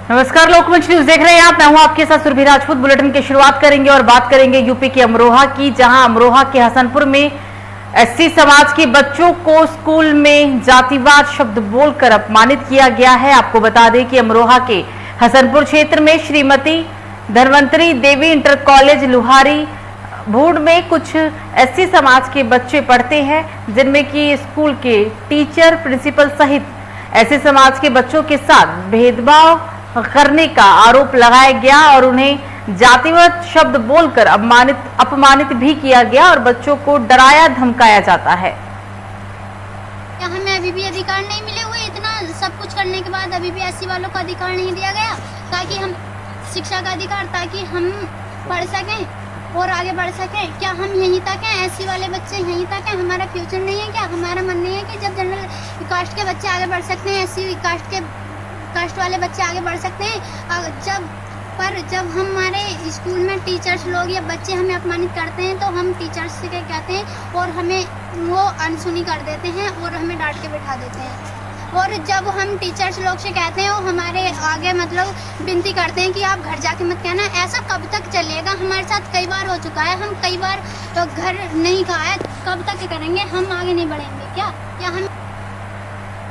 नमस्कार, लोकमंच न्यूज देख रहे हैं आप। मैं हूं आपके साथ सुरभि राजपूत। बुलेटिन की शुरुआत करेंगे और बात करेंगे यूपी के अमरोहा की, जहां अमरोहा के हसनपुर में एससी समाज के बच्चों को स्कूल में जातिवाद शब्द बोलकर अपमानित किया गया है। आपको बता दें कि अमरोहा के हसनपुर क्षेत्र में श्रीमती धनवंतरी देवी इंटर कॉलेज लुहारी भूड में कुछ एससी समाज के बच्चे पढ़ते हैं, जिनमें कि स्कूल के टीचर, प्रिंसिपल सहित ऐसे समाज के बच्चों के साथ भेदभाव करने का आरोप लगाया गया और उन्हें जातिवाद शब्द बोलकर अपमानित भी किया गया और बच्चों को डराया धमकाया जाता है। हमें अभी भी अधिकार नहीं मिले हुए, इतना सब कुछ करने के बाद अभी भी एससी वालों को अधिकार नहीं दिया गया, ताकि हम शिक्षा का अधिकार, ताकि हम पढ़ सकें और आगे बढ़ सकें। क्या हम यहीं तक हैं? एससी वाले बच्चे यहीं तक हैं? हमारा फ्यूचर नहीं है क्या? हमारा मन नहीं है कि जब जनरल कास्ट के बच्चे आगे बढ़ सकते हैं, एससी कास्ट वाले बच्चे आगे बढ़ सकते हैं? जब हमारे स्कूल में टीचर्स लोग या बच्चे हमें अपमानित करते हैं, तो हम टीचर्स से क्या कहते हैं और हमें वो अनसुनी कर देते हैं और हमें डांट के बैठा देते हैं। और जब हम टीचर्स लोग से कहते हैं, वो हमारे आगे मतलब विनती करते हैं कि आप घर जाके मत कहना। ऐसा कब तक चलेगा? हमारे साथ कई बार हो चुका है, हम कई बार तो घर नहीं कहा है, कब तक करेंगे? हम आगे नहीं बढ़ेंगे क्या? या हम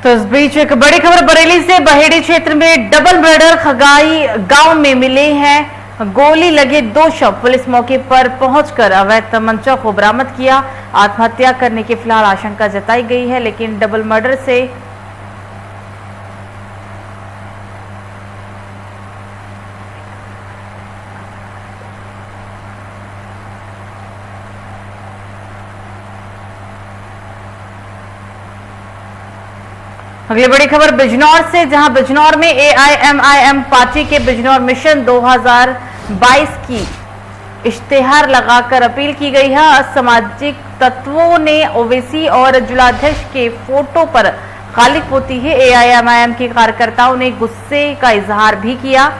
तो इस बीच एक बड़ी खबर बरेली से। बहेड़ी क्षेत्र में डबल मर्डर, खगाई गांव में मिले हैं गोली लगे 2 शव। पुलिस मौके पर पहुंचकर अवैध तमंचा को बरामद किया। आत्महत्या करने की फिलहाल आशंका जताई गई है, लेकिन डबल मर्डर से अगली बड़ी खबर बिजनौर से, जहां बिजनौर में एआईएमआईएम पार्टी के बिजनौर मिशन 2022 की इश्तेहार लगाकर अपील की गई है। असामाजिक तत्वों ने ओवैसी और जिलाध्यक्ष के फोटो पर खालिक पोती है। एआईएमआईएम के कार्यकर्ताओं ने गुस्से का इजहार भी किया।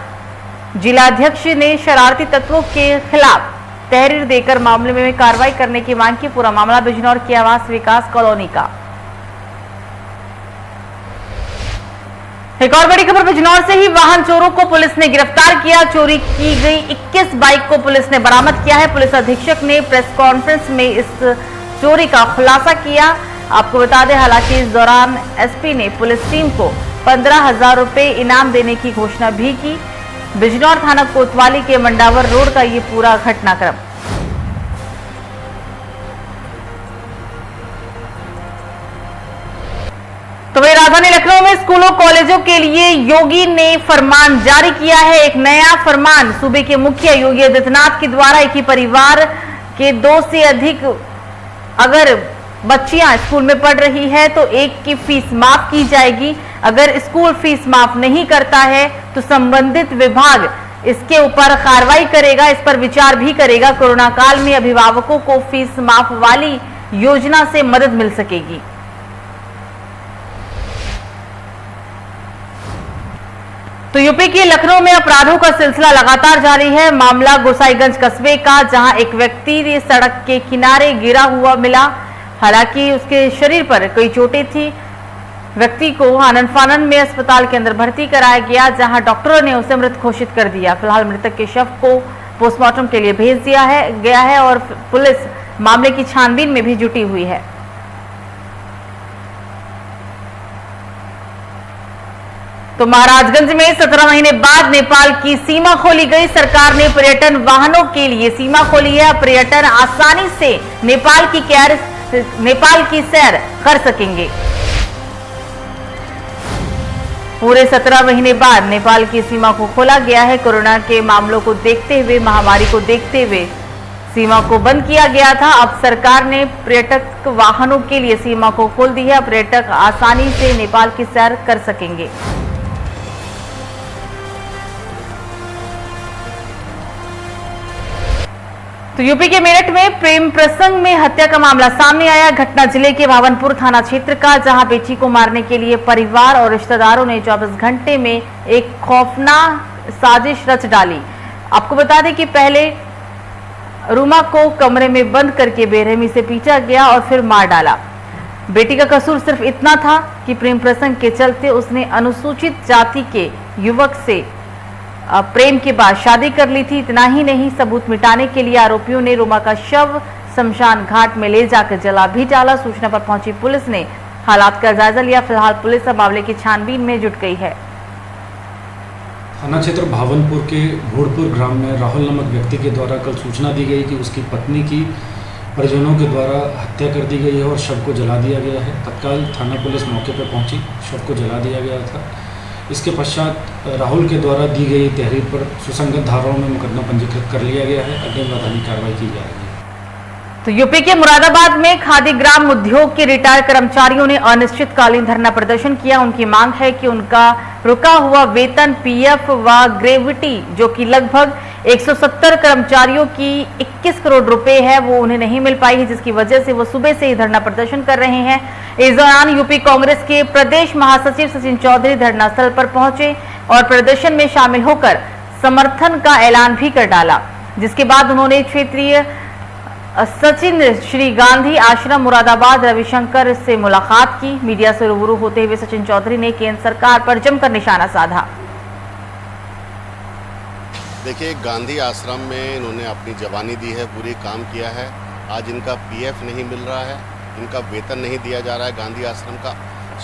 जिलाध्यक्ष ने शरारती तत्वों के खिलाफ तहरीर देकर मामले में कार्रवाई करने की मांग की। पूरा मामला बिजनौर की आवास विकास कॉलोनी का। एक और बड़ी खबर बिजनौर से ही, वाहन चोरों को पुलिस ने गिरफ्तार किया। चोरी की गई 21 बाइक को पुलिस ने बरामद किया है। पुलिस अधीक्षक ने प्रेस कॉन्फ्रेंस में इस चोरी का खुलासा किया। आपको बता दें, हालांकि इस दौरान एसपी ने पुलिस टीम को 15,000 रुपए इनाम देने की घोषणा भी की। बिजनौर थाना कोतवाली के मंडावर रोड का ये पूरा घटनाक्रम। तो वही राजधानी लखनऊ में स्कूलों कॉलेजों के लिए योगी ने फरमान जारी किया है। एक नया फरमान सूबे के मुखिया योगी आदित्यनाथ के द्वारा एक ही परिवार के 2 से अधिक अगर बच्चियां स्कूल में पढ़ रही है तो एक की फीस माफ की जाएगी। अगर स्कूल फीस माफ नहीं करता है तो संबंधित विभाग इसके ऊपर कार्रवाई करेगा, इस पर विचार भी करेगा। कोरोना काल में अभिभावकों को फीस माफ वाली योजना से मदद मिल सकेगी। तो यूपी के लखनऊ में अपराधों का सिलसिला लगातार जारी है। मामला गोसाईगंज कस्बे का, जहां एक व्यक्ति सड़क के किनारे गिरा हुआ मिला। हालांकि उसके शरीर पर कई चोटें थी। व्यक्ति को आनन फानन में अस्पताल के अंदर भर्ती कराया गया, जहां डॉक्टरों ने उसे मृत घोषित कर दिया। फिलहाल मृतक के शव को पोस्टमार्टम के लिए भेज दिया गया है और पुलिस मामले की छानबीन में भी जुटी हुई है। तो महाराजगंज में 17 महीने बाद नेपाल की सीमा खोली गई। सरकार ने पर्यटन वाहनों के लिए सीमा खोली है। पर्यटन आसानी से नेपाल की सैर कर सकेंगे। पूरे 17 महीने बाद नेपाल की सीमा को खोला गया है। कोरोना के मामलों को देखते हुए, महामारी को देखते हुए सीमा को बंद किया गया था। अब सरकार ने पर्यटक वाहनों के लिए सीमा को खोल दी है। पर्यटक आसानी से नेपाल की सैर कर सकेंगे। तो यूपी के मेरठ में प्रेम प्रसंग में हत्या का मामला सामने आया। घटना जिले के भावनपुर थाना क्षेत्र का, जहां बेटी को मारने के लिए परिवार और रिश्तेदारों ने 24 घंटे में एक खौफनाक साजिश रच डाली। आपको बता दें कि पहले रूमा को कमरे में बंद करके बेरहमी से पीटा गया और फिर मार डाला। बेटी का कसूर सिर्फ इतना था कि प्रेम प्रसंग के चलते उसने अनुसूचित जाति के युवक से प्रेम के बाद शादी कर ली थी। इतना ही नहीं, सबूत मिटाने के लिए आरोपियों ने रोमा का शव शमशान घाट में ले जाकर जला भी डाला। सूचना पर पहुंची पुलिस ने हालात का जायजा लिया। फिलहाल पुलिस मामले की छानबीन में जुट गई है। थाना क्षेत्र भावनपुर के भोड़पुर ग्राम में राहुल नामक व्यक्ति के द्वारा कल सूचना दी गई कि उसकी पत्नी की परिजनों के द्वारा हत्या कर दी गई है और शव को जला दिया गया है। तत्काल थाना पुलिस मौके पर पहुंची, शव को जला दिया गया था। इसके पश्चात राहुल के द्वारा दी गई तहरीर पर सुसंगत धाराओं में मुकदमा पंजीकृत कर लिया गया है। अग्रिम वैधानिक कार्रवाई की जा रही है। तो यूपी के मुरादाबाद में खादी ग्राम उद्योग के रिटायर्ड कर्मचारियों ने अनिश्चितकालीन धरना प्रदर्शन किया। उनकी मांग है कि उनका रुका हुआ वेतन, पीएफ व ग्रेविटी जो कि लगभग 170 कर्मचारियों की 21 करोड़ रुपए है, वो उन्हें नहीं मिल पाई है, जिसकी वजह से वो सुबह से ही धरना प्रदर्शन कर रहे हैं। इस दौरान यूपी कांग्रेस के प्रदेश महासचिव सचिन चौधरी धरना स्थल पर पहुंचे और प्रदर्शन में शामिल होकर समर्थन का ऐलान भी कर डाला, जिसके बाद उन्होंने क्षेत्रीय सचिन श्री गांधी आश्रम मुरादाबाद रविशंकर से मुलाकात की। मीडिया से रूबरू होते हुए सचिन चौधरी ने केंद्र सरकार पर जमकर निशाना साधा। देखिए, गांधी आश्रम में इन्होंने अपनी जवानी दी है, पूरी काम किया है। आज इनका पीएफ नहीं मिल रहा है, इनका वेतन नहीं दिया जा रहा है। गांधी आश्रम का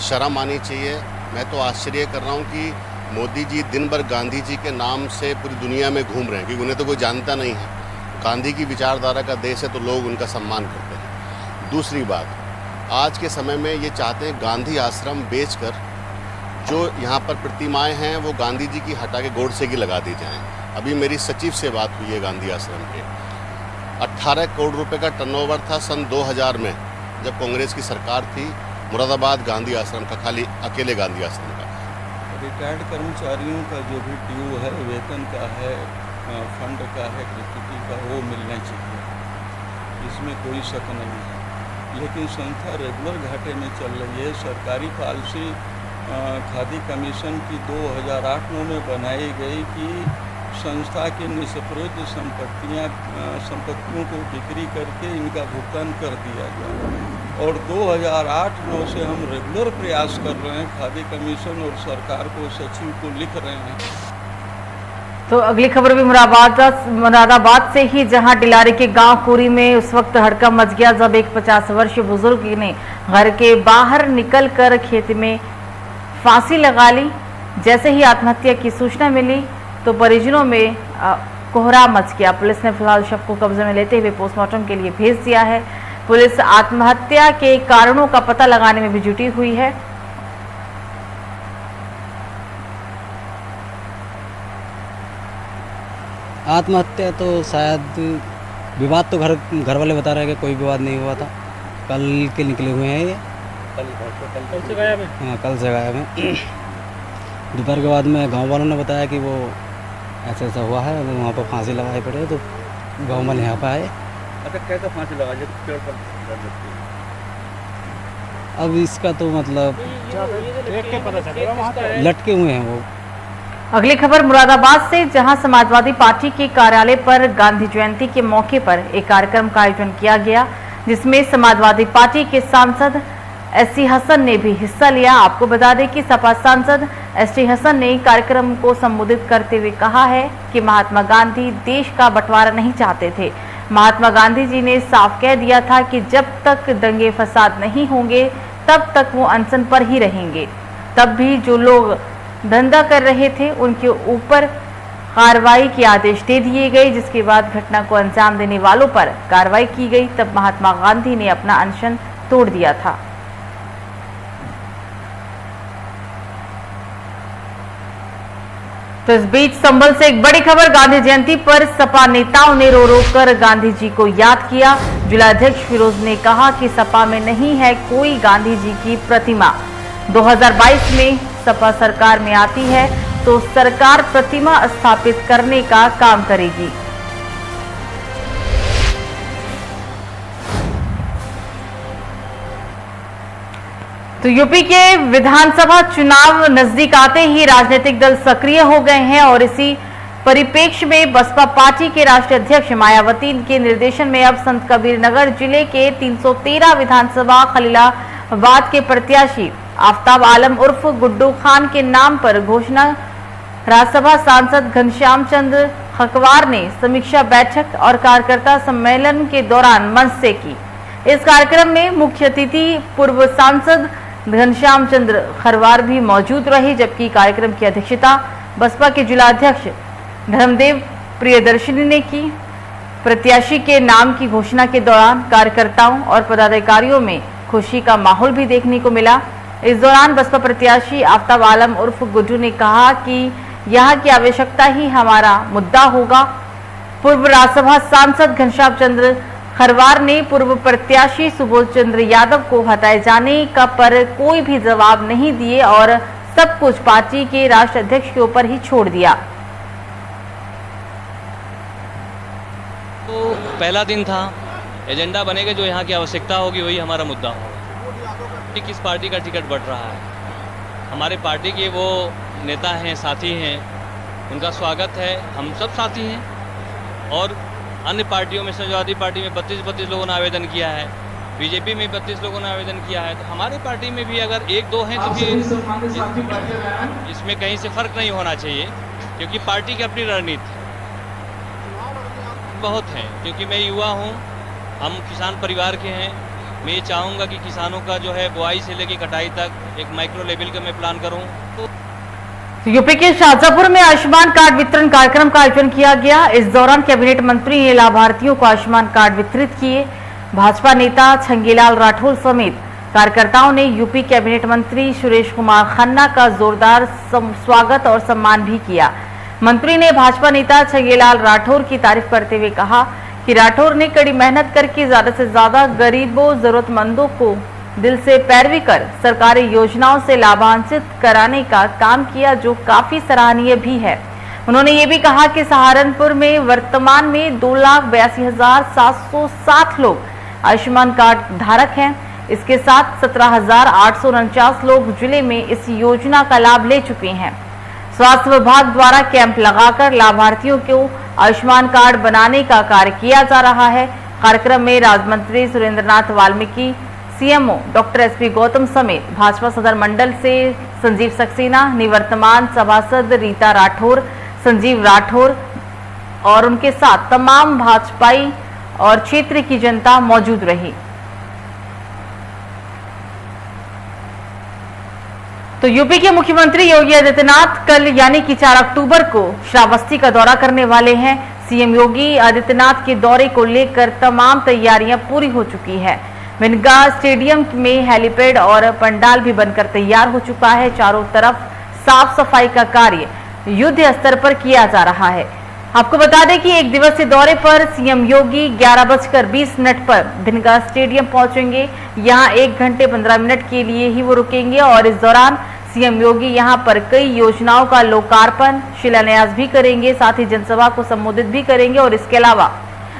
शर्म आनी चाहिए। मैं तो आश्चर्य कर रहा हूँ कि मोदी जी दिन भर गांधी जी के नाम से पूरी दुनिया में घूम रहे हैं, क्योंकि उन्हें तो कोई जानता नहीं है। गांधी की विचारधारा का देश है तो लोग उनका सम्मान करते हैं। दूसरी बात, आज के समय में ये चाहते हैं गांधी आश्रम बेचकर जो यहाँ पर प्रतिमाएं हैं वो गांधी जी की हटा के गोडसे की लगा दी जाएं। अभी मेरी सचिव से बात हुई है गांधी आश्रम के। 18 करोड़ रुपए का टर्नओवर था सन 2000 में, जब कांग्रेस की सरकार थी। मुरादाबाद गांधी आश्रम का, खाली अकेले गांधी आश्रम का। रिटायर्ड कर्मचारियों का जो भी ड्यू है, वेतन का है, फंड का है, ग्रेच्युटी का, वो मिलना चाहिए, इसमें कोई शक नहीं है। लेकिन संस्था रेगुलर घाटे में चल रही है। सरकारी पॉलिसी खादी कमीशन की 2008 में बनाई गई कि संस्था की निष्प्रयोज्य संपत्तियों को बिक्री करके इनका भुगतान कर दिया जाए। और 2008-9 से हम रेगुलर प्रयास कर रहे हैं, खादी कमीशन और सरकार को, सचिव को लिख रहे हैं। तो अगली खबर भी मुरादाबाद से ही, जहां डिलारी के गांव कुरी में उस वक्त हड़कंप मच गया जब एक 50 वर्षीय बुजुर्ग ने घर के बाहर निकलकर खेत में फांसी लगा ली। जैसे ही आत्महत्या की सूचना मिली तो परिजनों में कोहराम मच गया। पुलिस ने फिलहाल शव को कब्जे में लेते हुए पोस्टमार्टम के लिए भेज दिया है। पुलिस आत्महत्या के कारणों का पता लगाने में भी जुटी हुई है। आत्महत्या तो शायद विवाद तो घर वाले बता रहे हैं कि कोई विवाद नहीं हुआ था। कल के निकले हुए हैं ये। कल से गायब है। हाँ, कल से गायब है। दोपहर के बाद में गांव वालों ने बताया कि वो ऐसा ऐसा हुआ है, वहाँ पर फांसी लगाई पड़े, तो गांव वाले यहाँ पर आए। अच्छा, कैसे फांसी लगा? अब इसका तो मतलब लटके हुए हैं वो। अगली खबर मुरादाबाद से, जहां समाजवादी पार्टी के कार्यालय पर गांधी जयंती के मौके पर एक कार्यक्रम का आयोजन किया गया, जिसमें समाजवादी पार्टी के सांसद एसटी हसन ने भी हिस्सा लिया। आपको बता दें कि सपा सांसद एसटी हसन ने कार्यक्रम को संबोधित करते हुए कहा है कि महात्मा गांधी देश का बंटवारा नहीं चाहते थे। महात्मा गांधी जी ने साफ कह दिया था कि जब तक दंगे फसाद नहीं होंगे तब तक वो अनशन पर ही रहेंगे। तब भी जो लोग धंधा कर रहे थे उनके ऊपर कार्रवाई के आदेश दे दिए गए, जिसके बाद घटना को अंजाम देने वालों पर कार्रवाई की गई। तब महात्मा गांधी ने अपना अनशन तोड़ दिया था। तो इस बीच संभल से एक बड़ी खबर, गांधी जयंती पर सपा नेताओं ने रो रो कर गांधी जी को याद किया। जिलाध्यक्ष फिरोज ने कहा कि सपा में नहीं है कोई गांधी जी की प्रतिमा। 2022 में सपा सरकार में आती है तो सरकार प्रतिमा स्थापित करने का काम करेगी। तो यूपी के विधानसभा चुनाव नजदीक आते ही राजनीतिक दल सक्रिय हो गए हैं और इसी परिप्रेक्ष्य में बसपा पार्टी के राष्ट्रीय अध्यक्ष मायावती के निर्देशन में अब संत कबीर नगर जिले के 313 विधानसभा खलीलाबाद के प्रत्याशी आफ्ताब आलम उर्फ गुड्डू खान के नाम पर घोषणा राज्यसभा सांसद घनश्याम चंद्र खकवार ने समीक्षा बैठक और कार्यकर्ता सम्मेलन के दौरान मंच से की। इस कार्यक्रम में मुख्य अतिथि पूर्व सांसद घनश्याम चंद्र खरवार भी मौजूद रहे, जबकि कार्यक्रम की अध्यक्षता बसपा के जिलाध्यक्ष धर्मदेव प्रियदर्शनी ने की। प्रत्याशी के नाम की घोषणा के दौरान कार्यकर्ताओं और पदाधिकारियों में खुशी का माहौल भी देखने को मिला। इस दौरान बसपा प्रत्याशी आफ्ताब आलम उर्फ गुड्डू ने कहा कि यहाँ की आवश्यकता ही हमारा मुद्दा होगा। पूर्व राज्यसभा सांसद घनश्याम चंद्र खरवार ने पूर्व प्रत्याशी सुबोध चंद्र यादव को हटाए जाने का पर कोई भी जवाब नहीं दिए और सब कुछ पार्टी के राष्ट्रीय अध्यक्ष के ऊपर ही छोड़ दिया। तो पहला दिन था, एजेंडा बनेगा, जो यहाँ की आवश्यकता होगी वही हमारा मुद्दा होगा। किस पार्टी का टिकट बढ़ रहा है, हमारे पार्टी के वो नेता हैं, साथी हैं, उनका स्वागत है। हम सब साथी हैं और अन्य पार्टियों में, समाजवादी पार्टी में 32 लोगों ने आवेदन किया है, बीजेपी में 32 लोगों ने आवेदन किया है, तो हमारी पार्टी में भी अगर 1-2 हैं तो फिर इसमें कहीं से फर्क नहीं होना चाहिए, क्योंकि पार्टी की अपनी रणनीति बहुत है। क्योंकि मैं युवा हूँ, हम किसान परिवार के हैं, मैं ये चाहूँगा कि किसानों का जो है बुआई से लेकर कटाई तक एक माइक्रो लेवल का मैं प्लान करूँ। तो यूपी के शाहजहांपुर में आयुष्मान कार्ड वितरण कार्यक्रम का आयोजन किया गया। इस दौरान कैबिनेट मंत्री ने लाभार्थियों को आयुष्मान कार्ड वितरित किए। भाजपा नेता छंगीलाल राठौर समेत कार्यकर्ताओं ने यूपी कैबिनेट मंत्री सुरेश कुमार खन्ना का जोरदार स्वागत और सम्मान भी किया। मंत्री ने भाजपा नेता छंगीलाल राठौर की तारीफ करते हुए कहा कि राठौर ने कड़ी मेहनत करके ज्यादा से ज्यादा गरीबों, जरूरतमंदों को दिल से पैरवी कर सरकारी योजनाओं से लाभान्वित कराने का काम किया, जो काफी सराहनीय भी है। उन्होंने ये भी कहा कि सहारनपुर में वर्तमान में 2,82,707 लोग आयुष्मान कार्ड धारक हैं। इसके साथ 17,849 लोग जिले में इस योजना का लाभ ले चुके हैं। स्वास्थ्य विभाग द्वारा कैंप लगाकर लाभार्थियों को आयुष्मान कार्ड बनाने का कार्य किया जा रहा है। कार्यक्रम में राज्य मंत्री Surendranath Valmiki, CMO doctor SP Gautam समेत भाजपा सदर मंडल से संजीव सक्सेना, निवर्तमान सभासद रीता राठौर, संजीव राठौर और उनके साथ तमाम भाजपाई और क्षेत्र की जनता मौजूद रही। तो यूपी के मुख्यमंत्री योगी आदित्यनाथ कल यानी कि 4 अक्टूबर को श्रावस्ती का दौरा करने वाले हैं। सीएम योगी आदित्यनाथ के दौरे को लेकर तमाम तैयारियां पूरी हो चुकी है। विनगा स्टेडियम में हेलीपैड और पंडाल भी बनकर तैयार हो चुका है। चारों तरफ साफ सफाई का कार्य युद्ध स्तर पर किया जा रहा है। आपको बता दें कि 1 दिवसीय दौरे पर सीएम योगी 11:20 पर भिनगा स्टेडियम पहुंचेंगे। यहां 1 घंटे 15 मिनट के लिए ही वो रुकेंगे और इस दौरान सीएम योगी यहां पर कई योजनाओं का लोकार्पण, शिलान्यास भी करेंगे, साथ ही जनसभा को संबोधित भी करेंगे और इसके अलावा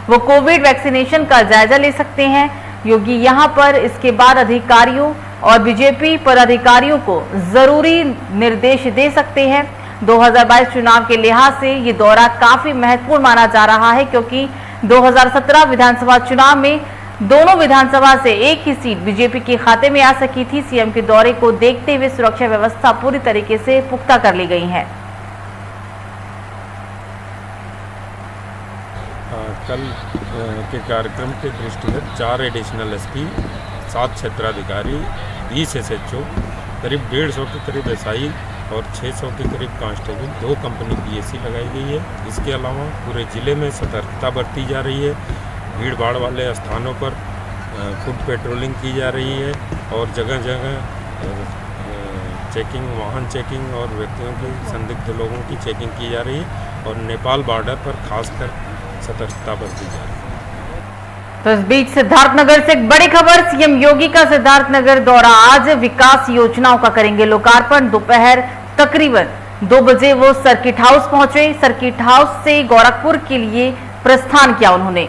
वो कोविड वैक्सीनेशन का जायजा ले सकते हैं। योगी यहां पर इसके बाद अधिकारियों और बीजेपी पदाधिकारियों को जरूरी निर्देश दे सकते हैं। 2022 चुनाव के लिहाज से ये दौरा काफी महत्वपूर्ण माना जा रहा है, क्योंकि 2017 विधानसभा चुनाव में दोनों विधानसभा से एक ही सीट बीजेपी के खाते में आ सकी थी। सीएम के दौरे को देखते हुए सुरक्षा व्यवस्था पूरी तरीके से पुख्ता कर ली गई है। कल के कार्यक्रम के दृष्टिगत 4 एडिशनल एसपी, 7 क्षेत्राधिकारी, 20 एसएचओ, करीब 150 के करीब एसआई और 600 के करीब कांस्टेबल, 2 कंपनी पीएसी लगाई गई है। इसके अलावा पूरे ज़िले में सतर्कता बरती जा रही है। भीड़ भाड़ वाले स्थानों पर फुट पेट्रोलिंग की जा रही है और जगह जगह चेकिंग, वाहन चेकिंग और व्यक्तियों की, संदिग्ध लोगों की चेकिंग की जा रही है और नेपाल बॉर्डर पर खासकर सतर्कता बरती जा रही है। तो इस बीच सिद्धार्थनगर से एक बड़ी खबर, सीएम योगी का सिद्धार्थनगर दौरा। आज विकास योजनाओं का करेंगे लोकार्पण। दोपहर तकरीबन 2 बजे वो सर्किट हाउस पहुंचे। सर्किट हाउस से गोरखपुर के लिए प्रस्थान किया उन्होंने।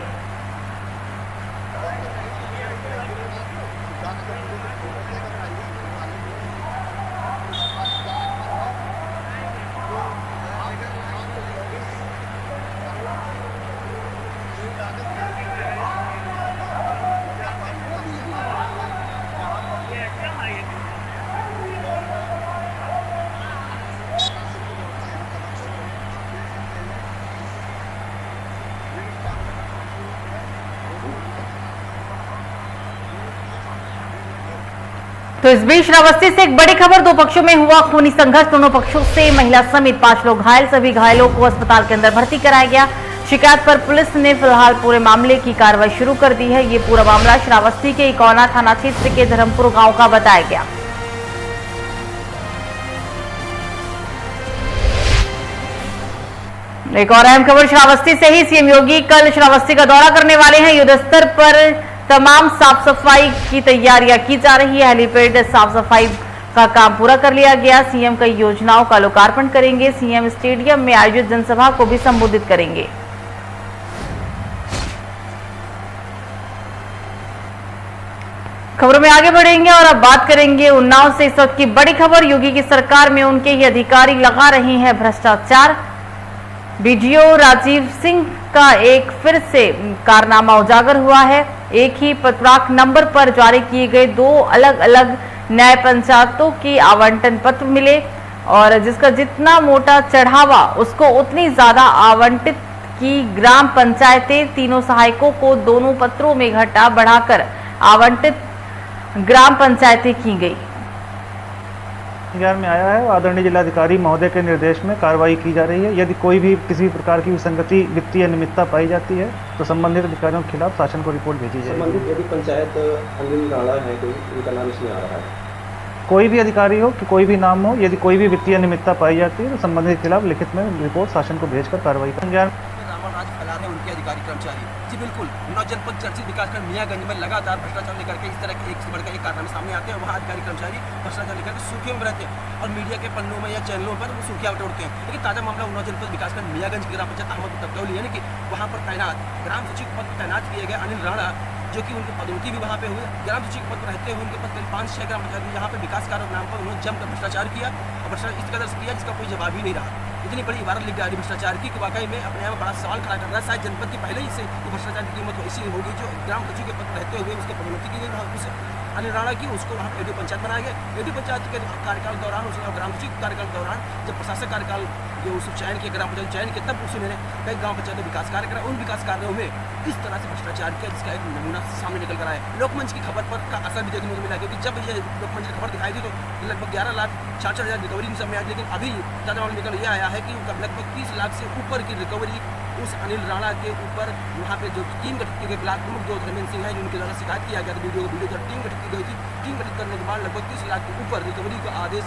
तो इस बीच श्रावस्ती से एक बड़ी खबर, दो पक्षों में हुआ खूनी संघर्ष, दोनों पक्षों से महिला समेत 5 लोग घायल, सभी घायलों को अस्पताल के अंदर भर्ती कराया गया। शिकायत पर पुलिस ने फिलहाल पूरे मामले की कार्रवाई शुरू कर दी है। ये पूरा मामला श्रावस्ती के इकौना थाना क्षेत्र के धर्मपुर गांव का बताया गया। एक और अहम खबर श्रावस्ती से ही, सीएम योगी कल श्रावस्ती का दौरा करने वाले हैं। युद्ध स्तर पर तमाम साफ सफाई की तैयारियां की जा रही है। हेलीपैड साफ सफाई का काम पूरा कर लिया गया। सीएम कई योजनाओं का लोकार्पण करेंगे। सीएम स्टेडियम में आयोजित जनसभा को भी संबोधित करेंगे। खबरों में आगे बढ़ेंगे और अब बात करेंगे उन्नाव से। इस वक्त की बड़ी खबर, योगी की सरकार में उनके ही अधिकारी लगा रहे हैं भ्रष्टाचार। बीडीओ राजीव सिंह का एक फिर से कारनामा उजागर हुआ है। एक ही पत्राक नंबर पर जारी किए गए 2 अलग अलग न्याय पंचायतों के आवंटन पत्र मिले और जिसका जितना मोटा चढ़ावा उसको उतनी ज्यादा आवंटित की ग्राम पंचायतें। तीनों सहायकों को दोनों पत्रों में घटा बढ़ाकर आवंटित ग्राम पंचायतें की गई। ज्ञान में आया है, आदरणीय जिलाधिकारी महोदय के निर्देश में कार्रवाई की जा रही है। यदि कोई भी किसी प्रकार की विसंगति, वित्तीय अनियमितता पाई जाती है तो संबंधित अधिकारियों के खिलाफ शासन को रिपोर्ट भेजी जाएगी। संबंधित यदि पंचायत अनिल राणा है, कोई उनका नाम इसमें आ रहा है, कोई भी अधिकारी हो कि कोई भी नाम हो, यदि कोई भी वित्तीय अनियमितता पाई जाती है तो संबंधित के खिलाफ लिखित में रिपोर्ट शासन को भेजकर कार्रवाई करेंगे। राज फैला रहे उनके अधिकारी कर्मचारी। जी बिल्कुल, उन्नाव जनपद चर्चित विकासखंड मियाँगंज में लगातार भ्रष्टाचार लेकर के इस तरह के एक से बढ़कर एक कारनामे सामने आते हैं। वहाँ अधिकारी कर्मचारी भ्रष्टाचार लेकर के सुर्खियों में रहते हैं और मीडिया के पन्नों में या चैनलों पर वो सुर्खियां उठते हैं। लेकिन ताजा मामला उन्नाव जनपद विकासखंड मियाँगंज की ग्राम पंचायत अहमद तकदौली, यानी कि वहाँ पर तैनात ग्राम सचिव पद तैनात किए गए अनिल राणा, जो कि उनकी पदोन्नति भी वहाँ पे हुई। ग्राम सचिव पद पर रहते हुए उनके पास करीब 5-6 ग्राम पंचायत यहाँ पे विकास कार्य नाम पर उन्होंने जमकर भ्रष्टाचार किया और भ्रष्टाचार इस कदर से किया जिसका कोई जवाब ही नहीं रहा। इतनी बड़ी इबारत लिख डाली भ्रष्टाचार की कि वाकई में अपने आप में बड़ा सवाल खड़ा कर रहा है। शायद जनपद की पहले ही से भ्रष्टाचार की कीमत ऐसी होगी जो ग्राम सचिव के पद पर रहते हुए उसके पदोन्नति की गई उस अनिल राणा की, उसको वहाँ एडीओ पंचायत बनाया गया। एडीओ पंचायत के कार्यकाल दौरान उसने ग्राम सचिव कार्यकाल दौरान जब प्रशासक कार्यकाल जो उस चयन के ग्राम पंचायत चयन के तब उसने कई ग्राम पंचायत में विकास कार्य करा। उन विकास कार्यों में इस तरह से भ्रष्टाचार किया जिसका एक नमूना सामने निकल कर आया। लोकमंच की खबर पर का असर भी देखने को मिला, क्योंकि जब ये लोकमंच की खबर दिखाई दी तो लगभग 11,66,000 रिकवरी समय आई। लेकिन अभी ताजा मामला निकल ये आया है कि लगभग 30 लाख से ऊपर की रिकवरी उस अनिल राणा के ऊपर वहाँ पे जो टीम गठित की गई, ब्लॉक प्रमुख जो धर्मेंद्र सिंह है जिनके द्वारा शिकायत किया गया था, वीडियो द्वारा टीम गठित की गई थी। टीम गठित करने के बाद लगभग 30 लाख के ऊपर रिकवरी का आदेश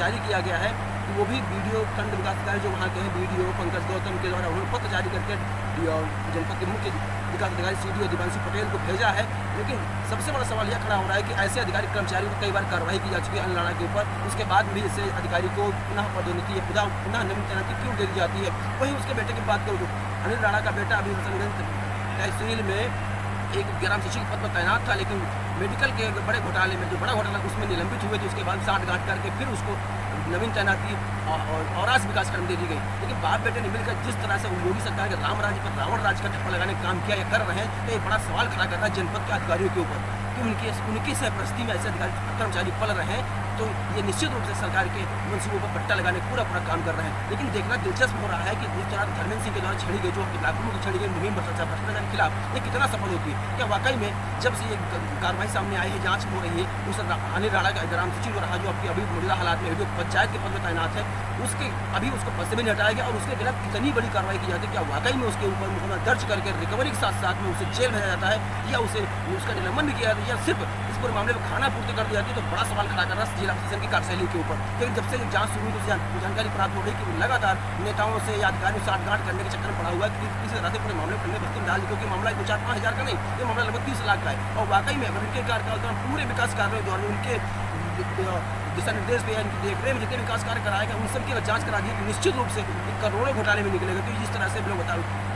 जारी किया गया है। वो भी वीडियो खंड विकास अधिकारी जो वहाँ के हैं वीडियो पंकज गौतम के द्वारा उन्होंने पत्र जारी करके जनपद के मुख्य विकास अधिकारी सीडीओ दिवांशु पटेल को भेजा है। लेकिन सबसे बड़ा सवाल यह खड़ा हो रहा है कि ऐसे अधिकारी कर्मचारियों को कई बार कार्रवाई की जा चुकी है अनिल राणा के ऊपर, उसके बाद भी ऐसे अधिकारी को पुनः पदोन्नति या पुनः नवीन तैनाती क्यों दे दी जाती है। वहीं उसके बेटे की बात करूँ तो अनिल राणा का बेटा अभी हसनगंज तहसील में एक ग्राम सचिव पद पर तैनात था, लेकिन मेडिकल के बड़े घोटाले में जो बड़ा घोटाला उसमें निलंबित हुए थे, उसके बाद साठगांठ करके फिर उसको नवीन तैनाती और आज विकास खंड दे दी गई। लेकिन बाप बेटे ने मिलकर जिस तरह से योगी सरकार के राम राज्य पर रावण राज्य का ठप्पा लगाने का काम किया या कर रहे हैं, तो ये बड़ा सवाल खड़ा कर रहा है जनपद के अधिकारियों के ऊपर कि उनकी सरपरस्ती में ऐसे अधिकारी कर्मचारी पल रहे हैं। तो ये निश्चित रूप से सरकार के मंसूबों पर पट्टा लगाने का पूरा काम कर रहे हैं। लेकिन देखना दिलचस्प हो रहा है कि जिस तरह धर्मेंद्र सिंह के द्वारा छेड़ी गई जो इलाकों की छेड़ी गई मुहिम भ्रष्टाचार के खिलाफ ये कितना सफल होती है। क्या वाकई में जब से ये कार्रवाई सामने आई है, जांच हो रही है, उस अनिल राणा का ग्राम सचिव रहा जो अभी मौजूदा हालात में जो पंचायत के पद में तैनात है, उसके अभी उसको पद से भी नहीं हटाया गया और उसके खिलाफ कितनी बड़ी कार्रवाई की जाती है। क्या वाकई में उसके ऊपर मुकदमा दर्ज करके रिकवरी के साथ साथ में उसे जेल भेजा जाता है या उसे उसका निलंबन भी किया जाता है या सिर्फ इस पूरे मामले में खाना पूर्ति कर दी जाती है। तो बड़ा सवाल खड़ा कर रहा है जिला प्रशासन की कार्यशैली के ऊपर। लेकिन जब से जांच शुरू हुई तो जानकारी प्राप्त हो रही कि लगातार नेताओं से या अधिकारियों से साठगांठ करने के चक्कर में पड़ा हुआ है कि किसी तरह से पूरे मामले पर बस्ती में डाल दी, क्योंकि मामला 4-5 हज़ार का नहीं, ये मामला लगभग 30 लाख का है। और वाकई में अगर उनके कार्यकाल दौरान पूरे विकास कार्यों के दौरान उनके दिशा निर्देश पे देखने में जितने विकास कार्य कराए गए उन सब की जांच करा दी तो निश्चित रूप से करोड़ों घोटाले में निकलेगा। तो जिस तरह से लोग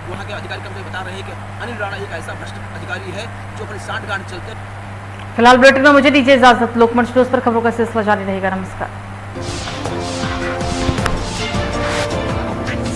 वहाँ के अधिकारी कर्मचारी बता रहे हैं कि अनिल राणा एक ऐसा भ्रष्ट अधिकारी है जो अपनी साठगांठ चलते। फिलहाल बुलेटिन में मुझे दीजिए इजाजत। लोकमंच न्यूज पर खबरों का सिलसिला जारी रहेगा। नमस्कार।